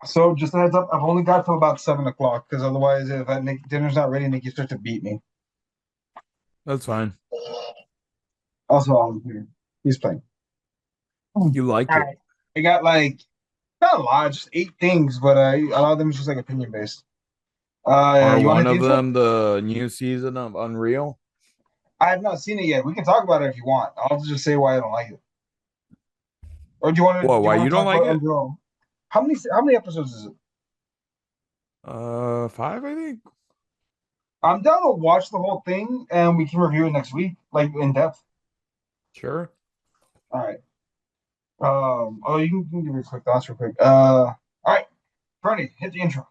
So just a heads up, I've only got till about 7 o'clock because otherwise, if dinner's not ready, Nikki starts to beat me. That's fine. Also, I'll here. He's playing. All You like it. right. I got like not a lot, just 8 things, but a lot of them is just like opinion based. Are You want to one hit the of intro? them the new season of Unreal? I have not seen it yet. We can talk about it if you want. I'll just say why I don't like it. Or do you want to? What, Do you why want you to don't talk like about it? Unreal? How many episodes is it? Five, I think. I'm down to watch the whole thing, and we can review it next week, like in depth. Sure. All right. You can give me a quick thoughts real quick. All right, Bernie, hit the intro.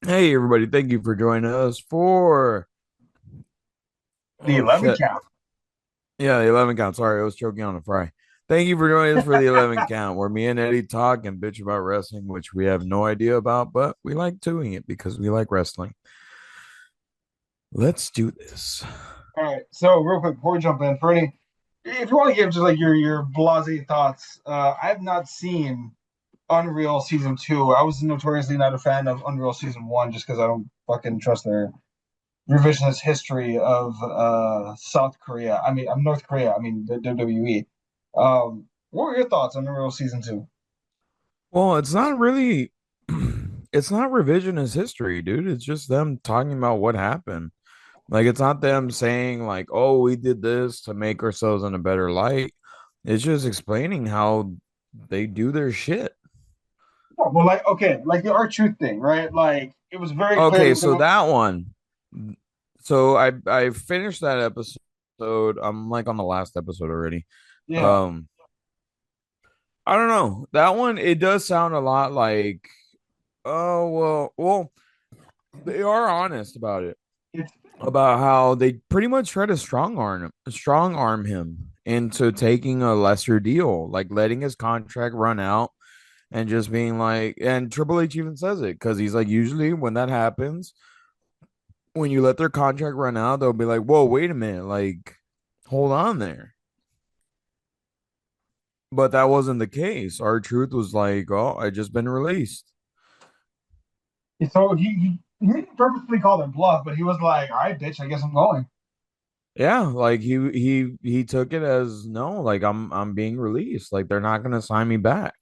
Hey everybody, thank you for joining us for The oh 11 shit. count. Yeah, the 11 count. Sorry, I was choking on a fry. Thank you for joining us for the 11 count, where me and Eddie talk and bitch about wrestling, which we have no idea about, but we like doing it because we like wrestling. Let's do this. All right, so real quick before we jump in, Bernie, if you want to give just like your blasé thoughts, I have not seen Unreal season two. I was notoriously not a fan of Unreal season one just because I don't fucking trust their revisionist history of South Korea. I mean, I'm North Korea. I mean, the WWE. What were your thoughts on Unreal season two? Well, it's not really it's not revisionist history, dude. It's just them talking about what happened. Like it's not them saying like, "Oh, we did this to make ourselves in a better light." It's just explaining how they do their shit. Well, like okay, like the R-Truth thing, right? Like it was very clear he Okay, was so gonna. that one. So I finished that episode. I'm like on the last episode already. Yeah, Um, I don't know. That one it does sound a lot like, oh well, they are honest about it. it's About how they pretty much try to strong arm him into taking a lesser deal, like letting his contract run out and just being like, and Triple H even says it because he's like, usually when that happens, when you let their contract run out, they'll be like, whoa, wait a minute, like, hold on there. But that wasn't the case. Our truth was like, oh, I just been released. so he didn't purposely call their bluff, but he was like, "All right, bitch, I guess I'm going." Yeah, like he took it as no, like I'm being released. Like they're not gonna sign me back.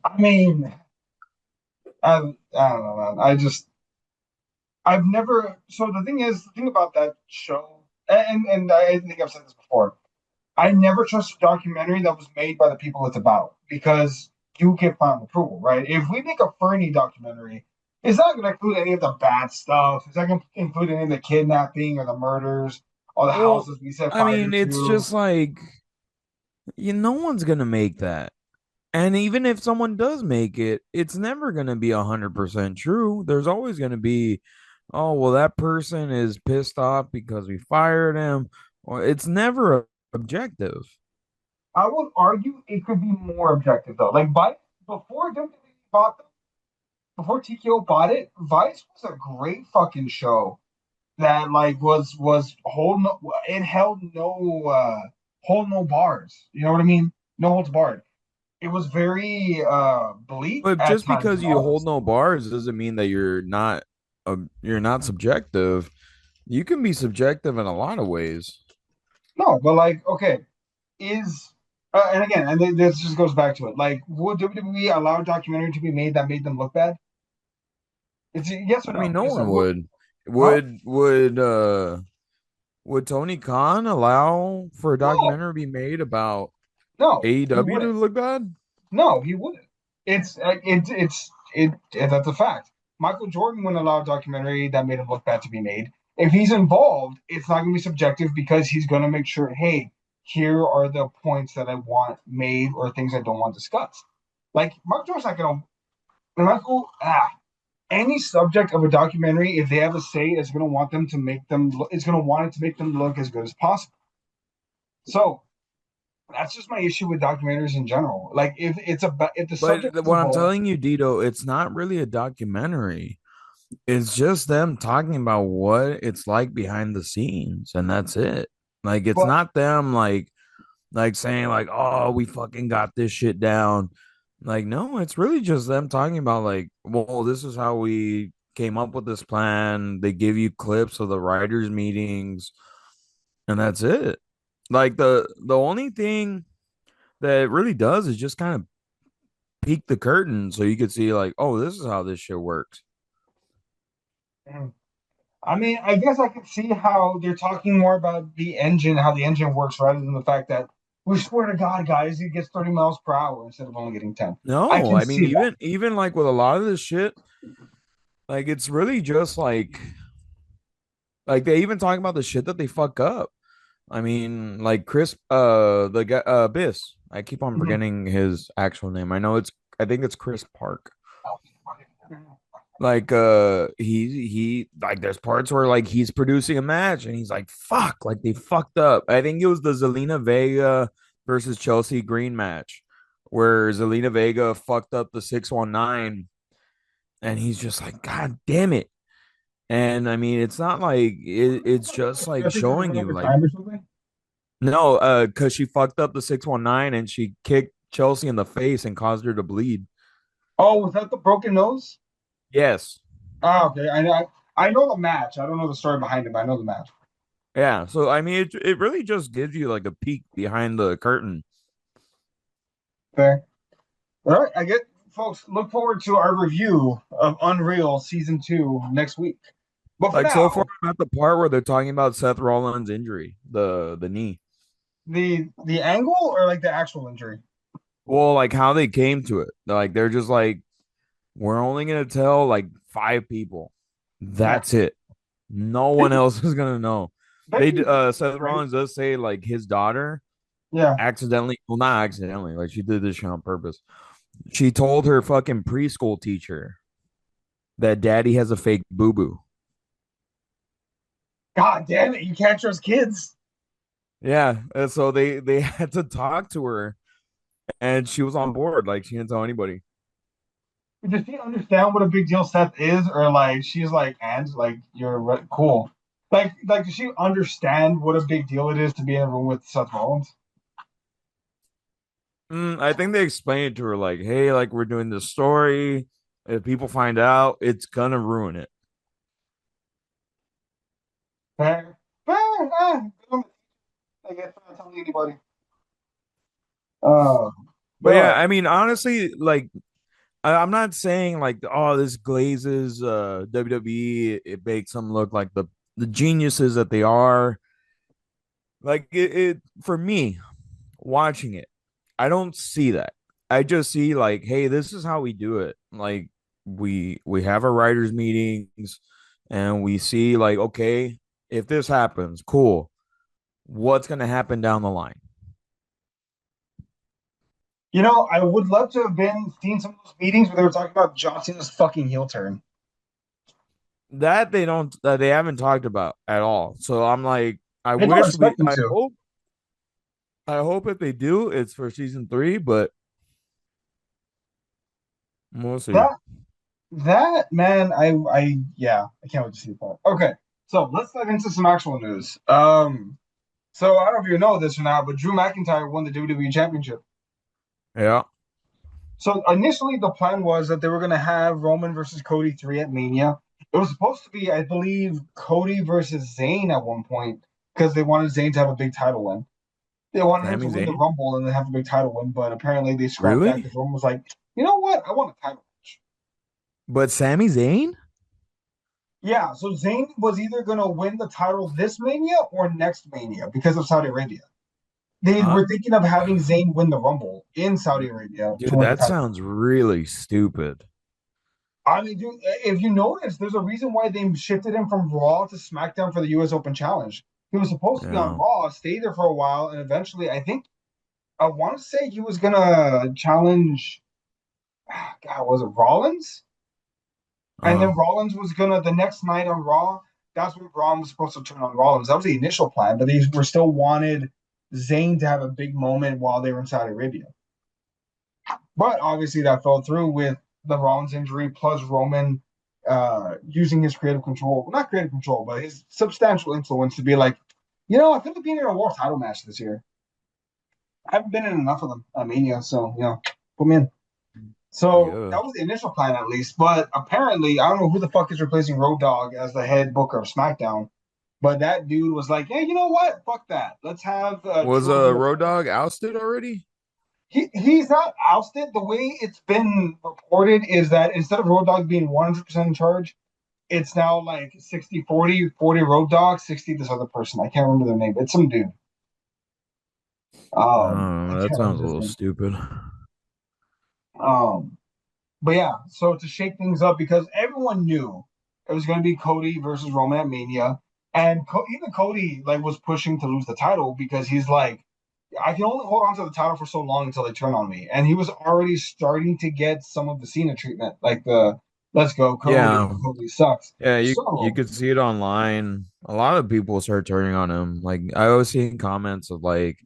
I mean, I don't know, man. I've never. So the thing about that show, and I think I've said this before. I never trust a documentary that was made by the people it's about because you get final approval, right? If we make a Fernie documentary, it's not going to include any of the bad stuff. It's not going to include any of the kidnapping or the murders or the Well, houses we set I fire mean, it's to. just like no one's gonna make that. And even if someone does make it, it's never gonna be 100% true. There's always gonna be, oh well, that person is pissed off because we fired him, or it's never objective. I would argue it could be more objective though. Like before WWE bought them, before TKO bought it, Vice was a great fucking show that like was hold no, it held no hold no bars. You know what I mean? No holds barred. It was very bleak But at just times because and you hold honest. no bars doesn't mean that you're not subjective. You can be subjective in a lot of ways. No, but like okay, is and again, this just goes back to it. Like, would WWE allow a documentary to be made that made them look bad? It's a yes or I mean, no. no Just one would. huh? Would Tony Khan allow for a No, documentary to be made about no, he AEW to wouldn't. look bad? No, he wouldn't. That's a fact. Michael Jordan wouldn't allow a documentary that made him look bad to be made. If he's involved, it's not going to be subjective because he's going to make sure, hey, here are the points that I want made or things I don't want discussed. Like Michael Jordan's not going to Michael any subject of a documentary, if they have a say, is going to want them to make them. It's going to want it to make them look as good as possible. So that's just my issue with documentaries in general. Like if the subject is What I'm involved. telling you, Dito, it's not really a documentary. It's just them talking about what it's like behind the scenes, and that's it. Like it's But not them like like saying like, "Oh, we fucking got this shit down." Like, no, it's really just them talking about like, well, this is how we came up with this plan. They give you clips of the writers' meetings, and that's it. Like the only thing that it really does is just kind of peek the curtain so you could see like, oh, this is how this shit works. Mhm. I mean, I guess I could see how they're talking more about the engine, how the engine works, rather than the fact that we swear to God, guys, it gets 30 miles per hour instead of only getting 10. I No, can I mean see that. even like with a lot of this shit, like it's really just like they even talk about the shit that they fuck up. I mean, like Chris, the guy, Biss. I keep on Mhm. forgetting his actual name. I think it's Chris Park. Like, like, there's parts where like he's producing a match and he's like, fuck, like they fucked up. I think it was the Zelina Vega versus Chelsea Green match where Zelina Vega fucked up the 619 and he's just like, God damn it. And I mean, it's not like it's just like Especially because it showing went you over like time or something. no, because she fucked up the 619 and she kicked Chelsea in the face and caused her to bleed. Oh, was that the broken nose? Yes. Oh, okay. I know the match. I don't know the story behind it, but I know the match. Yeah. So I mean it really just gives you like a peek behind the curtain. Fair. All right. I get, folks, look forward to our review of Unreal Season 2 next week. But for Like so far now, I'm at the part where they're talking about Seth Rollins' injury, the knee. the angle or like the actual injury? Well, like how they came to it. Like they're just like, we're only gonna tell like five people. Yeah. That's it. No one else is gonna know. They Very Seth right? Rollins does say like his daughter Yeah. accidentally, well, not accidentally, like she did this shit on purpose. She told her fucking preschool teacher that daddy has a fake boo boo. God damn it, you can't trust kids. Yeah, and so they had to talk to her, and she was on board. Like she didn't tell anybody. Does she understand what a big deal Seth is, or like she's like, and like cool. Like, does she understand what a big deal it is to be in a room with Seth Rollins? I think they explained it to her like, hey, like we're doing this story. If people find out, it's gonna ruin it. Fair, fair. I guess I'm not telling anybody. Uh, But but all yeah, right. I mean, honestly, like I'm not saying like, oh, this glazes WWE. It makes them look like the geniuses that they are. Like it for me, watching it, I don't see that. I just see like, hey, this is how we do it. Like we have our writers meetings and we see like, okay, if this happens, cool. What's gonna happen down the line? I would love to have been seen some of those meetings where they were talking about John Cena's fucking heel turn. That they don't they haven't talked about at all. So I'm like, I don't expect them to. I hope if they do, it's for season three, but we'll see. That that man, yeah, I can't wait to see that. Okay, so let's dive into some actual news. So I don't know if you know this or not, but Drew McIntyre won the WWE Championship. Yeah. So initially, the plan was that they were going to have Roman versus Cody 3 at Mania. It was supposed to be, I believe, Cody versus Zayn at one point because they wanted Zayn to have a big title win. They wanted him to Sami win the Zayn? Rumble and then have a big title win, but apparently they scrapped that Really? because Roman was like, you know what? I want a title match. But Sami Zayn? Yeah, so Zayn was either going to win the title this Mania or next Mania because of Saudi Arabia. They Uh, were thinking of having Zayn win the Rumble in Saudi Arabia to dude, win the that title. sounds really stupid. I mean, dude, if you notice, there's a reason why they shifted him from Raw to SmackDown for the U.S. Open Challenge. He was supposed to be on Yeah. Raw, stay there for a while, and eventually, I want to say he was gonna challenge. God, was it Rollins? And Uh, then Rollins was gonna the next night on Raw. That's when Braun was supposed to turn on Rollins. That was the initial plan, but they were still wanted Zayn to have a big moment while they were in Saudi Arabia. But obviously, that fell through with the Rollins injury, plus Roman using his creative control, not creative control, but his substantial influence to be like, I feel like being in a world title match this year. I haven't been in enough of them at Mania, so put me in. I So that guess. was the initial plan, at least. But apparently, I don't know who the fuck is replacing Road Dogg as the head booker of SmackDown. But that dude was like, "Hey, you know what? Fuck that. Let's have Was Drew be the Road Dog ousted already? he's not ousted. The way it's been reported is that instead of Road Dogg being 100% in charge, it's now like 60-40, 40 Road Dogg, 60 this other person. I can't remember their name. It's some dude. I Oh, that can't sounds remember a his little name. stupid. Um, but yeah, so to shake things up because everyone knew it was going to be Cody versus Roman at Mania, and even Cody like was pushing to lose the title because he's like, I can only hold on to the title for so long until they turn on me, and he was already starting to get some of the Cena treatment, like the "Let's go Cody, Yeah. Cody sucks." Yeah, you So could see it online. A lot of people start turning on him. Like I was seeing comments of like,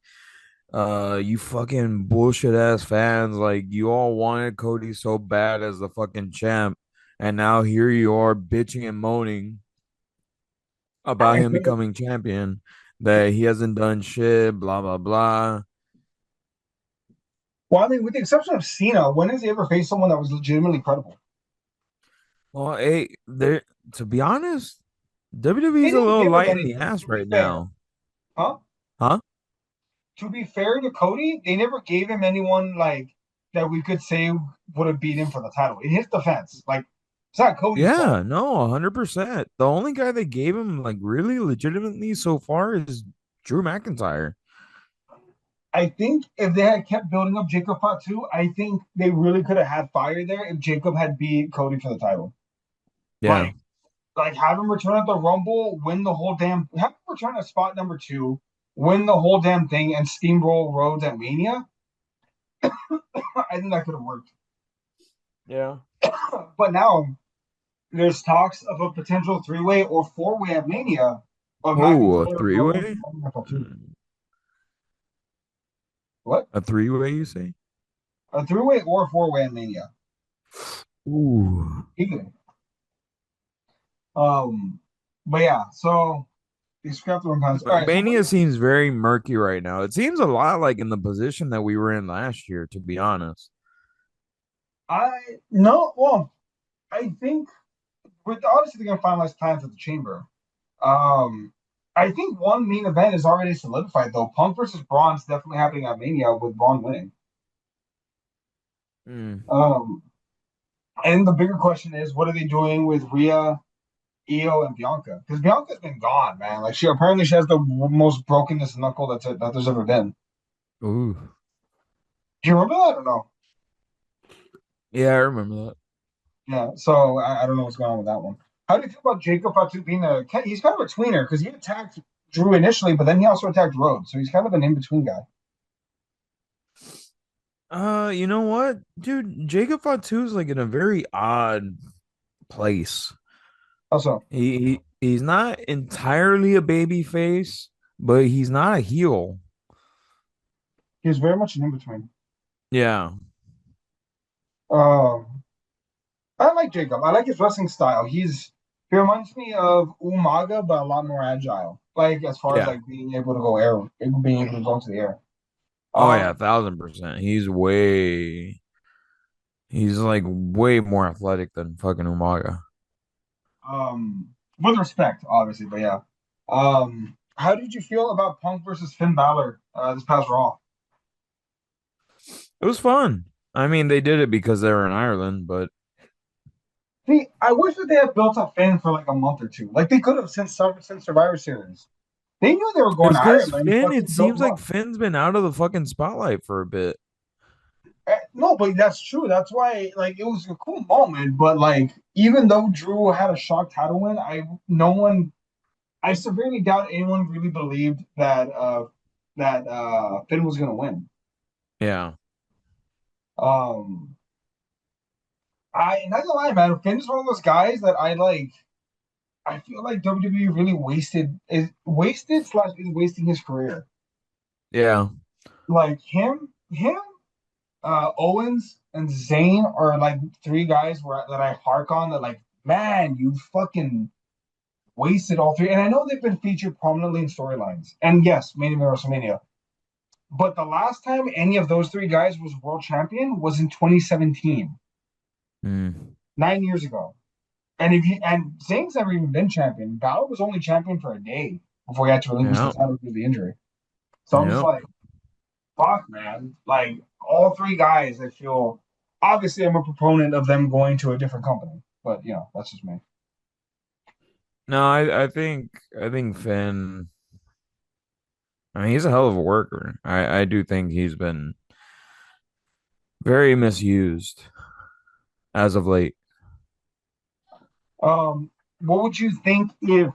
you fucking bullshit ass fans, like you all wanted Cody so bad as the fucking champ, and now here you are bitching and moaning about him becoming champion, that he hasn't done shit, blah blah blah. well, I mean, with the exception of Cena, when has he ever faced someone that was legitimately credible? Well, hey, there to be honest, They WWE's a didn't little give him light in the anything, ass to be right fair. now. Huh? Huh? To be fair to Cody, they never gave him anyone like that we could say would have beat him for the title. In his defense, like it's not Cody's fault. Yeah, no, 100%. The only guy that gave him like really legitimately so far is Drew McIntyre. I think if they had kept building up Jacob Fatu, I think they really could have had fire there if Jacob had beat Cody for the title. Yeah. Like have him return at the Rumble, win the whole damn, have him return at spot number two, win the whole damn thing, and steamroll Rhodes at Mania. I think that could have worked. Yeah. But now there's talks of a potential three-way or four-way at Mania of Oh, a McIntyre, Rhodes, three-way? and Fatu. Hmm. What? A three-way, you say? A three-way or four-way at Mania. Ooh. Easily. Um, but yeah, so they scrapped the run. All right, so what do Mania you? seems very murky right now. It seems a lot like in the position that we were in last year, to be honest. I no, well, I think with obviously they're gonna finalize plans at the chamber. Um, I think one main event is already solidified though. Punk versus Braun's definitely happening at Mania with Braun winning. Mm. Um, and the bigger question is, what are they doing with Rhea, Io, and Bianca? Because Bianca's been gone, man. Like she has the most brokenest knuckle that there's ever been. Ooh. Do you remember that or no? Yeah, I remember that. Yeah. So I don't know what's going on with that one. How do you feel about Jacob Fatu being a? He's kind of a tweener because he attacked Drew initially, but then he also attacked Rhodes, so he's kind of an in between guy. You know what, dude? Jacob Fatu is like in a very odd place. Also, He's not entirely a baby face, but he's not a heel. he's very much an in between. Yeah, Um, I like Jacob. I like his wrestling style. He reminds me of Umaga, but a lot more agile. Like as far as yeah. like being able to go air, being able to go to the air. Oh yeah, Um, 1,000%. He's like way more athletic than fucking Umaga. with respect, obviously, but yeah. How did you feel about Punk versus Finn Balor this past Raw? It was fun. I mean, they did it because they were in Ireland, but See, I wish that they had built up Finn for like a month or two. Like they could have since Survivor Series. They knew they were going it's to because Ireland. Finn, it Fucking built seems him like up. Finn's been out of the fucking spotlight for a bit. No, but that's true. That's why, like, it was a cool moment. But like, even though Drew had a shock title win, no one, I severely doubt anyone really believed that Finn was gonna win. Yeah, Um, I not gonna lie, man. Finn's one of those guys that I like. I feel like WWE really wasted slash is wasting his career. yeah, Like him, Owens and Zayn are like three guys that I hark on that like, man, you fucking wasted all three. And I know they've been featured prominently in storylines. And yes, main event WrestleMania. But the last time any of those three guys was world champion was in 2017, Mm. 9 years ago. And if you and Zayn's never even been champion. Balor was only champion for a day before he had to relinquish the Yeah. title due to the injury. So I'm just Yeah. like, fuck, man. Like all three guys, I feel. Obviously, I'm a proponent of them going to a different company, but that's just me. No, I think Finn. I mean, he's a hell of a worker. I do think he's been very misused as of late. What would you think if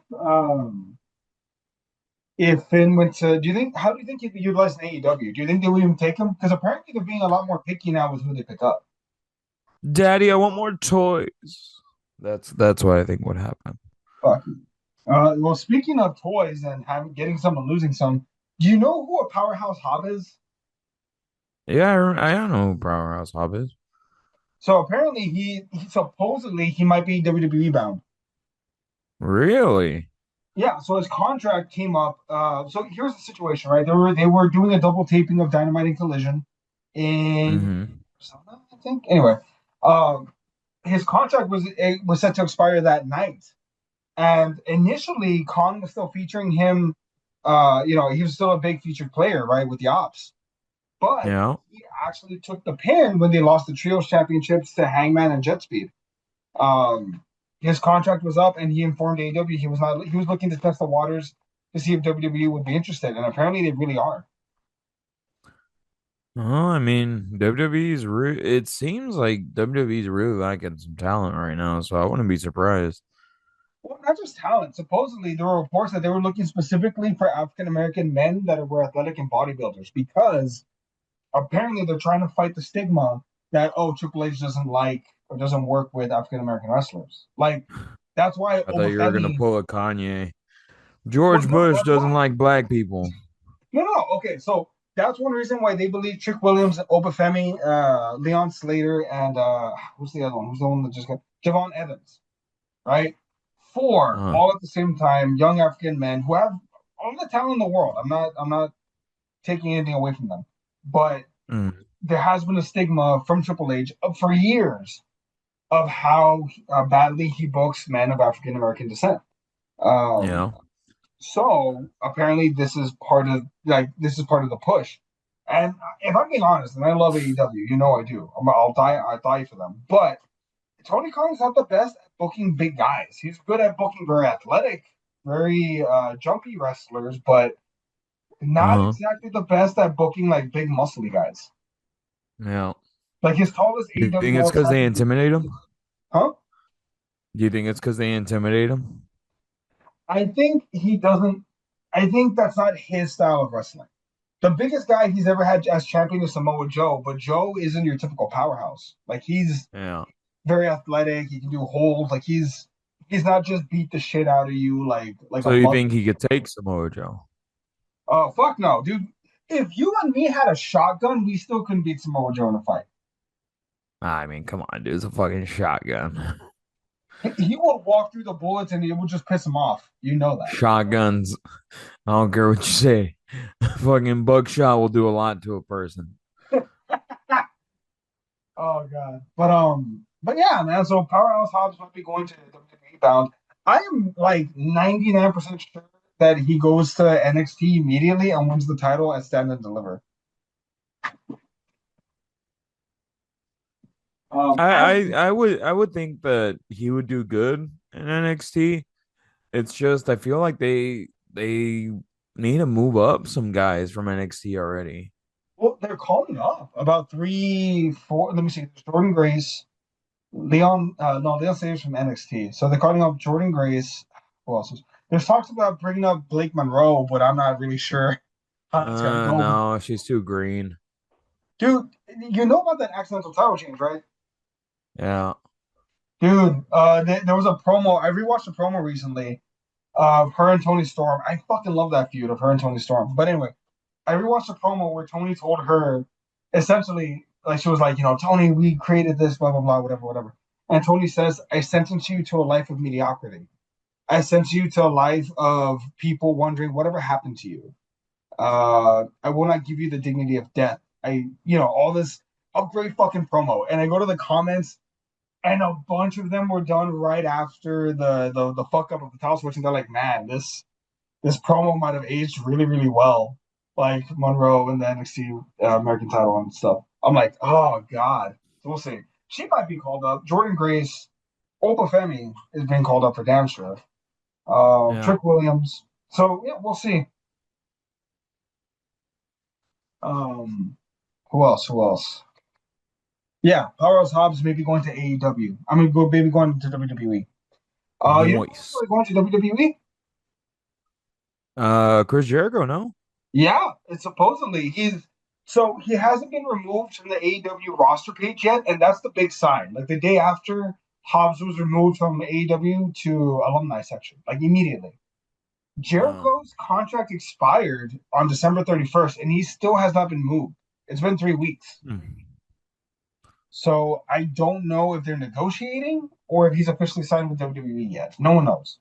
Finn went to? Do you think? How do you think he'd be utilized in AEW? Do you think they would even take him? Because apparently they're being a lot more picky now with who they pick up. Daddy, I want more toys. That's what I think would happen. Fuck. Well, speaking of toys and having getting some and losing some, do you know who a powerhouse Hob is? Yeah, I don't know who Powerhouse Hob is. So apparently he supposedly he might be WWE bound. Really? Yeah, so his contract came up. So here's the situation, right? They were doing a double taping of Dynamite and Collision in Mm-hmm. Arizona, I think. Anyway, um, his contract was set to expire that night, and initially Khan was still featuring him. He was still a big featured player, right, with the Ops. But Yeah. he actually took the pin when they lost the Trios Championships to Hangman and Jet Speed. Um, his contract was up, and he informed AEW he was not. He was looking to test the waters to see if WWE would be interested, and apparently they really are. I mean, WWE's it seems like WWE's really lacking some talent right now, so I wouldn't be surprised. Well, not just talent. Supposedly, there were reports that they were looking specifically for African American men that were athletic and bodybuilders because apparently they're trying to fight the stigma that Triple H doesn't like or doesn't work with African American wrestlers. Like that's why I thought you were gonna Obafemi. pull a Kanye. Well, George no, Bush that's doesn't why. like black people. No, no, no. Okay, so that's one reason why they believe Trick Williams, Obafemi, Leon Slater, and who's the other one? Who's the one that just got Javon Evans, right? Four, Uh, all at the same time, young African men who have all the talent in the world. I'm not taking anything away from them, but mm, there has been a stigma from Triple H for years of how badly he books men of African American descent. Um, yeah. So apparently this is part of the push. And if I'm being honest, and I love AEW, I do. I die for them. But Tony Khan's not the best at booking big guys. He's good at booking very athletic, very jumpy wrestlers, but not Uh-huh. exactly the best at booking like big muscly guys. Yeah. Like his tallest You AEW think it's World because they Championship, intimidate him? huh? Do you think it's because they intimidate him? I think he doesn't. I think that's not his style of wrestling. The biggest guy he's ever had as champion is Samoa Joe, but Joe isn't your typical powerhouse. Like he's Yeah. very athletic. He can do holds. Like he's not just beat the shit out of you like So a you mug. think he could take Samoa Joe? Oh fuck no, dude. If you and me had a shotgun, we still couldn't beat Samoa Joe in a fight. I mean, come on, dude. It's a fucking shotgun. He would walk through the bullets and it would just piss him off. You know that. Shotguns. I don't care what you say. Fucking buckshot will do a lot to a person. Oh god. But yeah, man. So Powerhouse Hobbs might be going to WWE bound. I am like 99% sure that he goes to NXT immediately and wins the title at Stand and Deliver. I, I And I would I would think that he would do good in NXT. It's just I feel like they need to move up some guys from NXT already. well, they're calling up about three, four. Let me see. There's Jordan Grace, Leon. No, Leon Sayers from NXT. So they're calling up Jordan Grace. Who else? There's talks about bringing up Blake Monroe, but I'm not really sure how that's gonna go. No, she's too green. Dude, you know about that accidental title change, right? Yeah. Dude, there was a promo. I rewatched a promo recently of her and Tony Storm. I fucking love that feud of her and Tony Storm. But anyway, I rewatched a promo where Tony told her essentially, like she was like, Tony, we created this, blah blah blah, whatever, whatever. And Tony says, I sentence you to a life of mediocrity. I sent you to a life of people wondering whatever happened to you. I will not give you the dignity of death. All this upgrade fucking promo, and I go to the comments, and a bunch of them were done right after the fuck up of the title switch, and they're like, man, this promo might have aged really really well, like Monroe and the NXT American title and stuff. I'm like, oh god. So we'll see. She might be called up. Jordan Grace, Opa Femi is being called up for damn sure. Yeah. Trick Williams. So yeah, we'll see. Um, who else? Who else? Yeah, Powerhouse Hobbs maybe going to AEW. I mean, go maybe going to WWE. You know who's Noise. really going to WWE? Chris Jericho, no? Yeah, it's supposedly he hasn't been removed from the AEW roster page yet, and that's the big sign. Like the day after Hobbs was removed from AEW to alumni section, like immediately. Uh, Jericho's contract expired on December 31st, and he still has not been moved. It's been 3 weeks. hmm. So I don't know if they're negotiating or if he's officially signed with WWE yet. No one knows.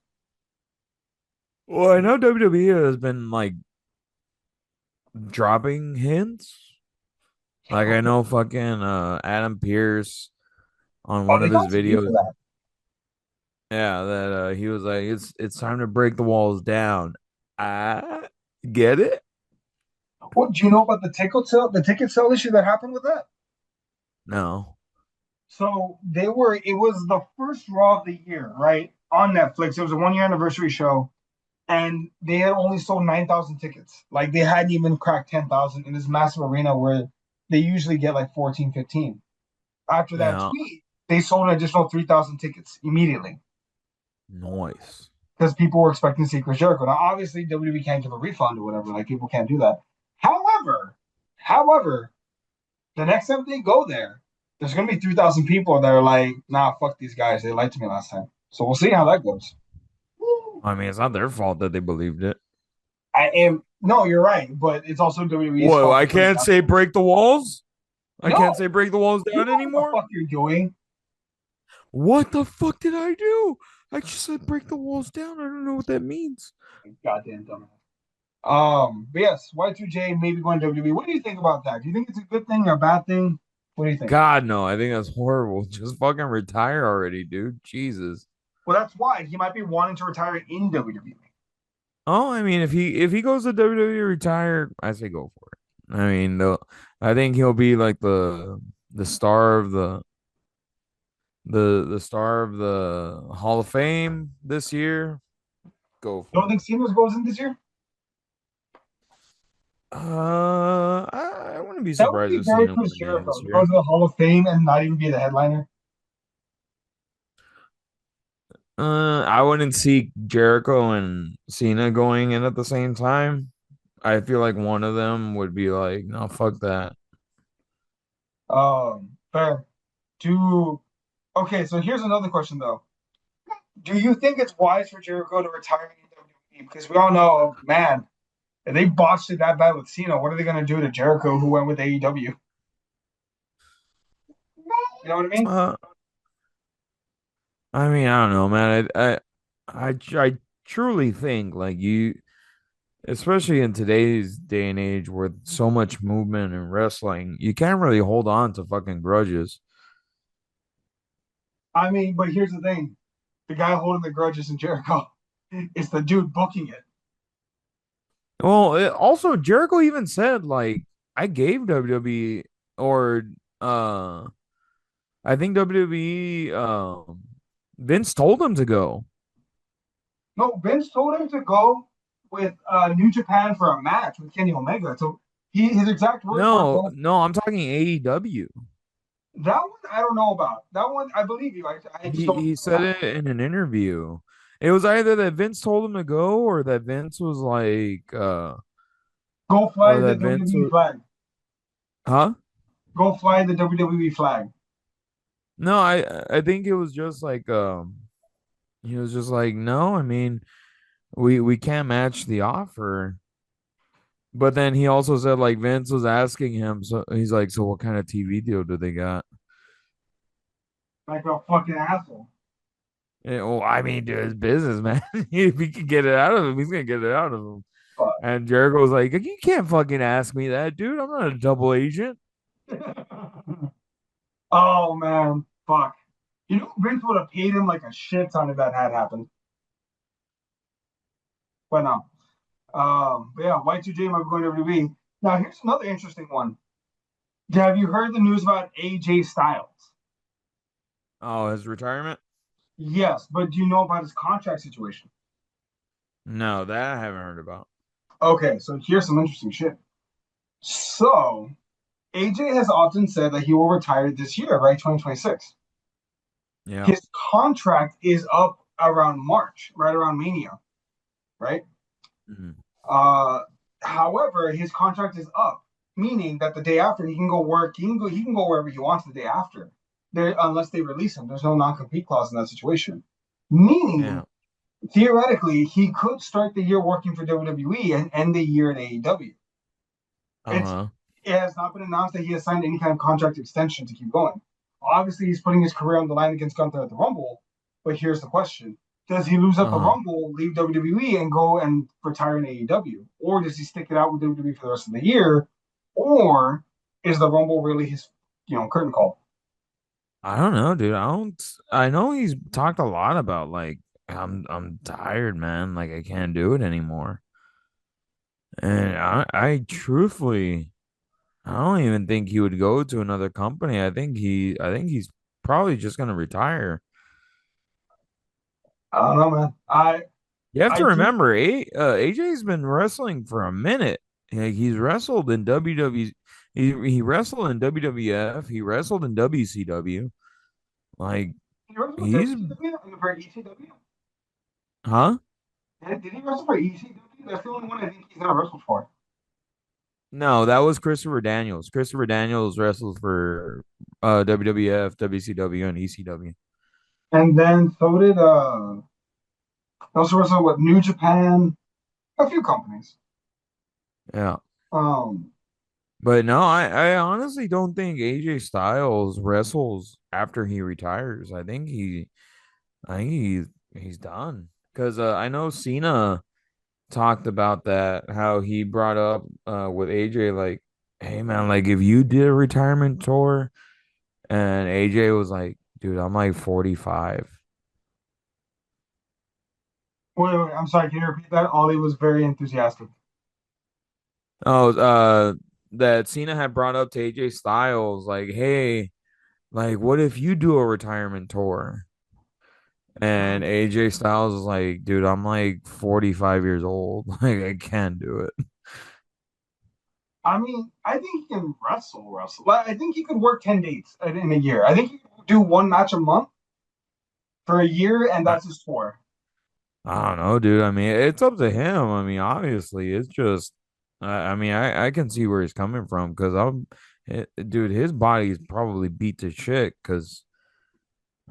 Well, I know WWE has been like dropping hints. Like I know fucking Adam Pierce on Oh, one they of his got to be for videos. that. Yeah, that he was like, it's time to break the walls down. I get it. What do you know about the ticket sale issue that happened with that? No. So it was the first Raw of the year, right? On Netflix. It was a 1 year anniversary show, and they had only sold 9,000 tickets. Like they hadn't even cracked 10,000 in this massive arena where they usually get like 14, 15. After that Yeah. tweet, they sold an additional 3,000 tickets immediately Noise. because people were expecting to see Chris Jericho. Now, obviously, WWE can't give a refund or whatever. Like people can't do that. However, the next time they go there, there's gonna be 3,000 people that are like, nah, fuck these guys. They lied to me last time. So we'll see how that goes. I mean, it's not their fault that they believed it. I am no, you're right, but it's also WWE's Whoa, fault I for putting it can't out say there. break the walls. I can't No, say break the walls you down know what the anymore. fuck you're doing. What the fuck did I do? I just said break the walls down. I don't know what that means. Goddamn dumbass. But yes, Y2J maybe going to WWE. What do you think about that? Do you think it's a good thing or a bad thing? What do you think? God, no, I think that's horrible. Just fucking retire already, dude. Jesus. Well, that's why he might be wanting to retire in WWE. Oh, I mean, if he goes to WWE retire, I say go for it. I mean, I think he'll be like the star of the star of the Hall of Fame this year. Go You don't for it. think Cena's goes in this year? I wouldn't be That would surprised be if very Cena Chris went in Jericho this to go year. to the Hall of Fame and not even be the headliner. I wouldn't see Jericho and Cena going in at the same time. I feel like one of them would be like, no, fuck that. Fair. Do Okay, so here's another question though. Do you think it's wise for Jericho to retire in WWE? Because we all know, man, if they botched it that bad with Cena, what are they gonna do to Jericho who went with AEW? You know what I mean? Uh, I mean, I don't know, man. I truly think like you, especially in today's day and age with so much movement in wrestling, you can't really hold on to fucking grudges. I mean, but here's the thing: the guy holding the grudge isn't Jericho; it's the dude booking it. Well, also Jericho even said like I gave WWE or uh I think WWE Vince told him to go. No, Vince told him to go with New Japan for a match with Kenny Omega. So his exact words were, No, "Go." no, I'm talking AEW. That one I don't know about. That one I believe you. I just don't He know said that. it in an interview. It was either that Vince told him to go or that Vince was like Go or fly the that Vince WWE was flag. huh? Go fly the WWE flag. No, I think it was just like he was just like, no, I mean, we can't match the offer. But then he also said like Vince was asking him, so he's like, so what kind of TV deal do they got? Like a fucking asshole. Well, I mean, dude, it's business, man. If he can get it out of him, he's gonna get it out of him. But And Jericho was like, "You can't fucking ask me that, dude. I'm not a double agent." oh man, fuck. You know, Vince would have paid him like a shit ton if that had happened. But no. But yeah, Y2J might be going to WWE. Now here's another interesting one. Have you heard the news about AJ Styles? Oh, his retirement? Yes, but do you know about his contract situation? No, that I haven't heard about. Okay, so here's some interesting shit. So AJ has often said that he will retire this year, right? 2026. Yeah. His contract is up around March, right around Mania, right? Mhm. Uh, However, his contract is up, meaning that the day after he can go work, he can go wherever he wants the day after. There, unless they release him, there's no non-compete clause in that situation. Yeah. Meaning, theoretically, he could start the year working for WWE and end the year in AEW. It's Uh-huh. it has not been announced that he has signed any kind of contract extension to keep going. Obviously, he's putting his career on the line against Gunther at the Rumble. But here's the question: does he lose at the Uh-huh. Rumble, leave WWE, and go and retire in AEW, or does he stick it out with WWE for the rest of the year, or is the Rumble really his curtain call? I don't know, dude. I know he's talked a lot about like I'm tired, man. Like I can't do it anymore. And I truthfully I don't even think he would go to another company. I think he's probably just gonna retire. I don't know, man. You have I to do. remember, AJ's been wrestling for a minute. Like he's wrestled in WW, he wrestled in WWF, he wrestled in WCW. Like Did he wrestle for he's, WCW and for ECW? huh? Did he wrestle for ECW? That's the only one I think he's ever wrestled for. No, that was Christopher Daniels. Christopher Daniels wrestles for WWF, WCW, and ECW. And then so did he also wrestled with New Japan, a few companies. Yeah. Um, But no, I honestly don't think AJ Styles wrestles after he retires. I think he's done. Because I know Cena talked about that, how he brought up with AJ, like, hey man, like if you did a retirement tour, and AJ was like, dude, I'm like 45. wait, I'm sorry, can you repeat that? Ollie was very enthusiastic. Oh, that Cena had brought up to AJ Styles, like, hey, like, what if you do a retirement tour? And Mhm. AJ Styles is like, dude, I'm like 45 years old. Like, I can't do it. I mean, I think he can wrestle. Like, I think he could work 10 dates in a year. I think he could do one match a month for a year, and I, that's his tour. I don't know, dude. I mean, it's up to him. I mean, obviously, it's just, I mean, I can see where he's coming from because dude, his body's probably beat to shit because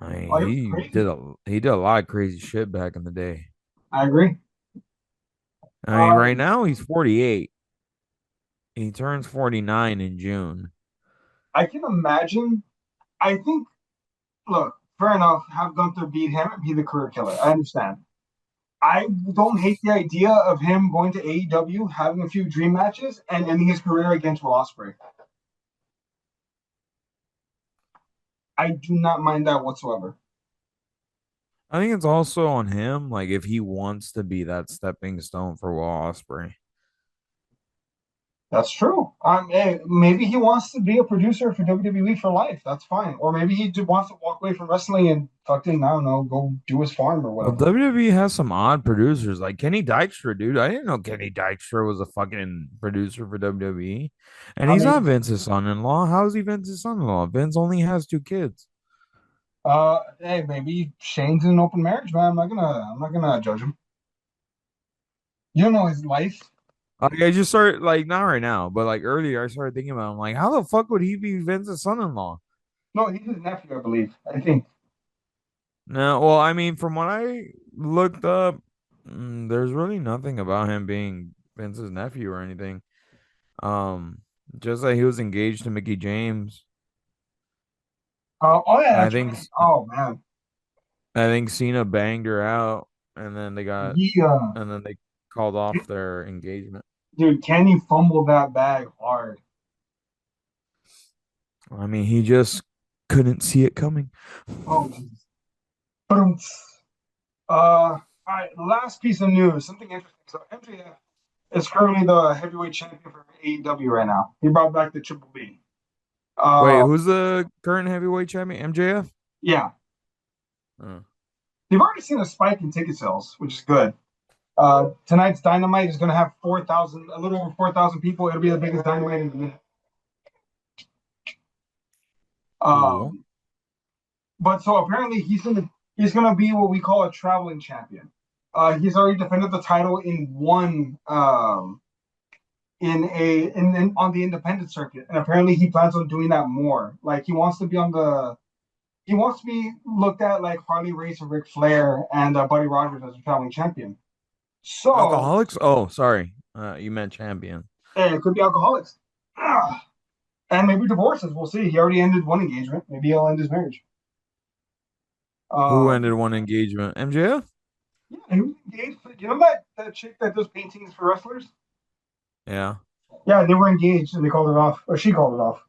I mean, Oh, he was crazy. he did a lot of crazy shit back in the day. I agree. I mean, right Um, now he's 48. He turns 49 in June. I can imagine. I think, look, fair enough, have Gunther beat him and be the career killer. I understand. I don't hate the idea of him going to AEW, having a few dream matches, and ending his career against Will Ospreay. I do not mind that whatsoever. I think it's also on him, like if he wants to be that stepping stone for Will Ospreay. That's true. Maybe he wants to be a producer for WWE for life. That's fine. Or maybe he just wants to walk away from wrestling and fucking, I don't know, go do his farm or Well, whatever. WWE has some odd producers, like Kenny Dykstra, dude. I didn't know Kenny Dykstra was a fucking producer for WWE, and I he's mean, not Vince's son-in-law. How is he Vince's son-in-law? Vince only has two kids. hey, maybe Shane's in an open marriage, man. I'm not gonna judge him. You don't know his life. Like I just started, like not right now, but like earlier, I started thinking about. I'm like, how the fuck would he be Vince's son-in-law? No, he's his nephew, I believe. I think. No, well, I mean, from what I looked up, there's really nothing about him being Vince's nephew or anything. Um, just that he was engaged to Mickey James. Oh yeah, I that's think right. Oh man, I think Cena banged her out, and then they got he and then they called off their engagement. Dude, Kenny fumbled that bag hard. I mean, he just couldn't see it coming. Oh, Jesus. Boom. All right, last piece of news, something interesting. So MJF is currently the heavyweight champion for AEW right now. He brought back the Triple B. Wait, Uh, who's the current heavyweight champion? MJF? yeah, Uh, they've already seen a spike in ticket sales, which is good. Tonight's Dynamite is going to have 4,000, a little over 4,000 people. It'll be the biggest Dynamite in the minute. cool. Um, but so apparently he's gonna be what we call a traveling champion. He's already defended the title in one on the independent circuit, and apparently he plans on doing that more. Like he wants to be looked at like Harley Race and Ric Flair and Buddy Rogers as a traveling champion. So Alcoholics? Oh, sorry. You meant champion. it could be alcoholics. And maybe divorces. We'll see. He already ended one engagement. Maybe he'll end his marriage. Who ended Um, one engagement? MJF? yeah, he was engaged. You know that chick that does paintings for wrestlers? Yeah. Yeah, they were engaged and they called it off, or she called it off.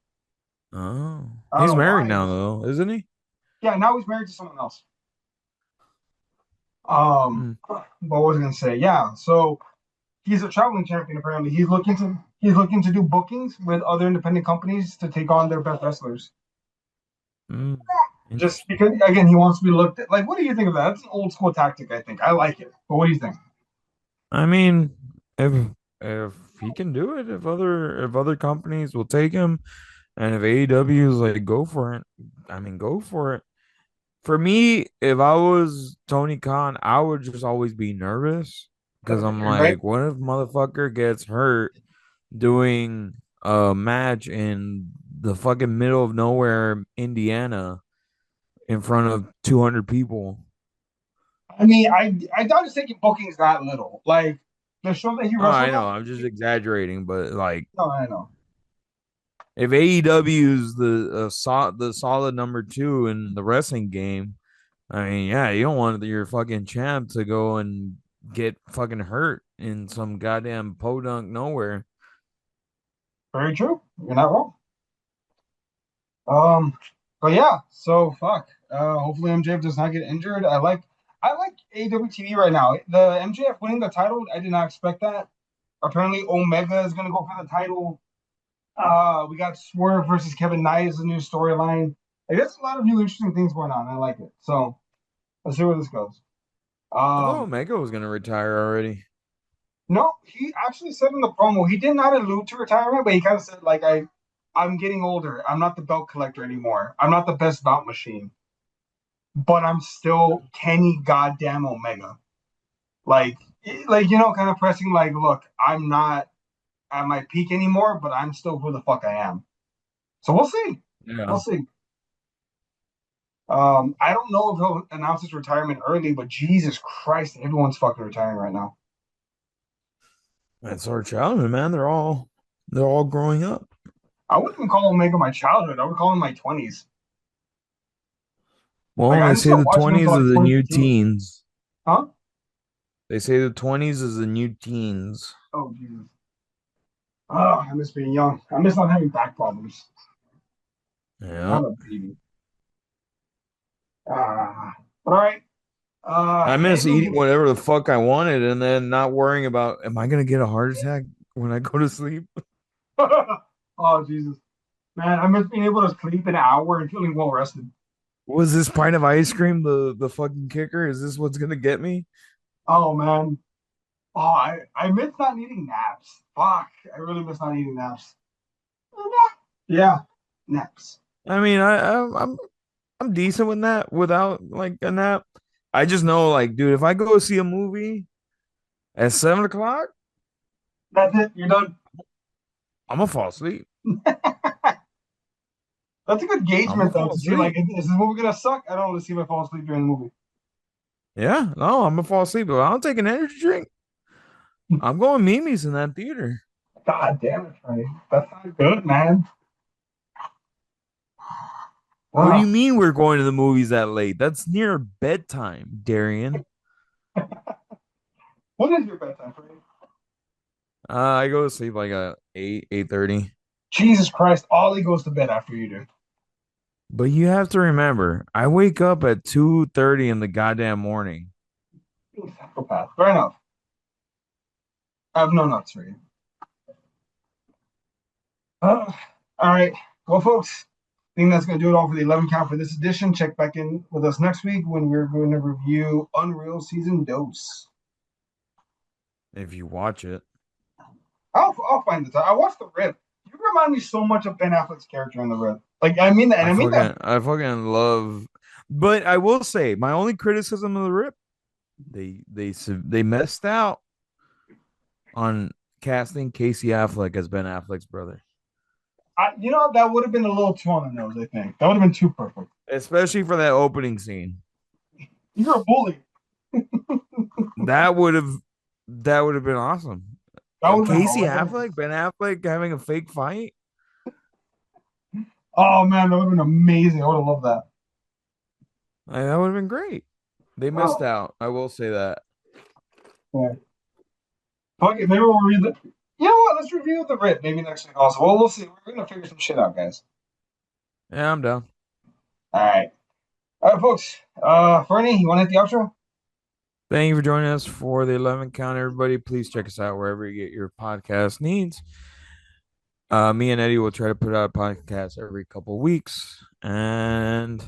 Oh, I don't he's know married why. now, though, isn't he? Yeah, now he's married to someone else. Hmm. What was I gonna say? Yeah, so he's a traveling champion. Apparently, he's looking to do bookings with other independent companies to take on their best wrestlers. Hmm. Just Interesting. because, again, he wants to be looked at. Like, what do you think of that? That's an old school tactic. I think I like it. But what do you think? I mean, if he can do it, if other companies will take him, and if AEW is like, go for it. I mean, go for it. For me, if I was Tony Khan, I would just always be nervous At because the I'm beginning, right? like, what if motherfucker gets hurt doing a match in the fucking middle of nowhere, Indiana, in front of 200 people? I mean, I doubt he's taking bookings that little. Like the show that he Oh, wrestled I on. know, I'm just exaggerating, but like, No, I know. if AEW is the solid number two in the wrestling game, I mean, yeah, you don't want your fucking champ to go and get fucking hurt in some goddamn podunk nowhere. Very true. You're not wrong. Um, but yeah, so fuck. Hopefully MJF does not get injured. I like AEW TV right now. The MJF winning the title, I did not expect that. Apparently Omega is gonna go for the title. We got Swerve versus Kevin Knight is a new storyline. Like, there's a lot of new interesting things going on. I like it. So let's see where this goes. I thought Um, Omega was gonna retire already. no, he actually said in the promo he did not allude to retirement, but he kind of said like I'm getting older. I'm not the belt collector anymore. I'm not the best belt machine, but I'm still Kenny goddamn Omega. Like, kind of pressing like, look, I'm not at my peak anymore, but I'm still who the fuck I am. So we'll see. We'll Yeah, see. I don't know if he'll announce his retirement early, but Jesus Christ, everyone's fucking retiring right now. that's our childhood, man. They're all growing up. I wouldn't even call Omega my childhood. I would call him my 20s. Like, Well, I they didn't say start the watching him until 20s like is the new 2015. teens. Huh? They say the 20s is the new teens. Oh, Jesus. Oh, I miss being young. I miss not having back problems. Yeah. Not a baby. All right. I miss Anything eating whatever the fuck I wanted and then not worrying about, am I gonna get a heart attack when I go to sleep? Oh, Jesus. Man, I miss being able to sleep an hour and feeling well rested. Was this pint of ice cream the fucking kicker? Is this what's gonna get me? Oh, man. Oh, I miss not needing naps. Fuck. I really miss not needing naps. Yeah, naps. I mean, I'm decent with that without like a nap. I just know, like, dude, if I go see a movie at 7 o'clock, That's it. You're done. I'm gonna fall asleep. That's a good I'm gonna engagement, though, fall to see, like, asleep. is this movie gonna suck? I don't want to see if I fall asleep during the movie. Yeah, no, I'm gonna fall asleep. If I don't take an energy drink, I'm going Mimi's in that theater. God damn it, Trey. That's not good, man. What do Ah, you mean we're going to the movies that late? That's near bedtime, Darian. What is your bedtime for you? I go to sleep like a 8:30. Jesus Christ, Ollie goes to bed after you do. But you have to remember, I wake up at 2:30 in the goddamn morning. You psychopath. Fair enough. I have no nuts for you. All right. Well, folks, I think that's going to do it all for the 11 count for this edition. Check back in with us next week when we're going to review Unreal Season Dose. If you watch it. I'll find the time. I watched The Rip. You remind me so much of Ben Affleck's character in The Rip. Like, I mean that, and I I mean that. fucking I fucking love, but I will say my only criticism of the Rip, they messed out on casting Casey Affleck as Ben Affleck's brother. That would have been a little too on the nose, I think. That would have been too perfect. Especially for that opening scene. You're a bully. That would have that would have been awesome. That would have been Casey hilarious. Affleck, Ben Affleck having a fake fight. Oh, man, that would have been amazing. I would have loved that. That would have been great. They missed Well, out. I will say that. yeah. Fuck it. Maybe we'll read the. You know what? Let's review The Rip maybe next week also. Well, we'll see. We're going to figure some shit out, guys. Yeah, I'm down. All right. All right, folks. Fernie, you want to hit the outro? Thank you for joining us for the 11 count, everybody. Please check us out wherever you get your podcast needs. Me and Eddie will try to put out a podcast every couple weeks. And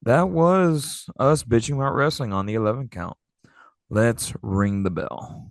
that was us bitching about wrestling on the 11 count. Let's ring the bell.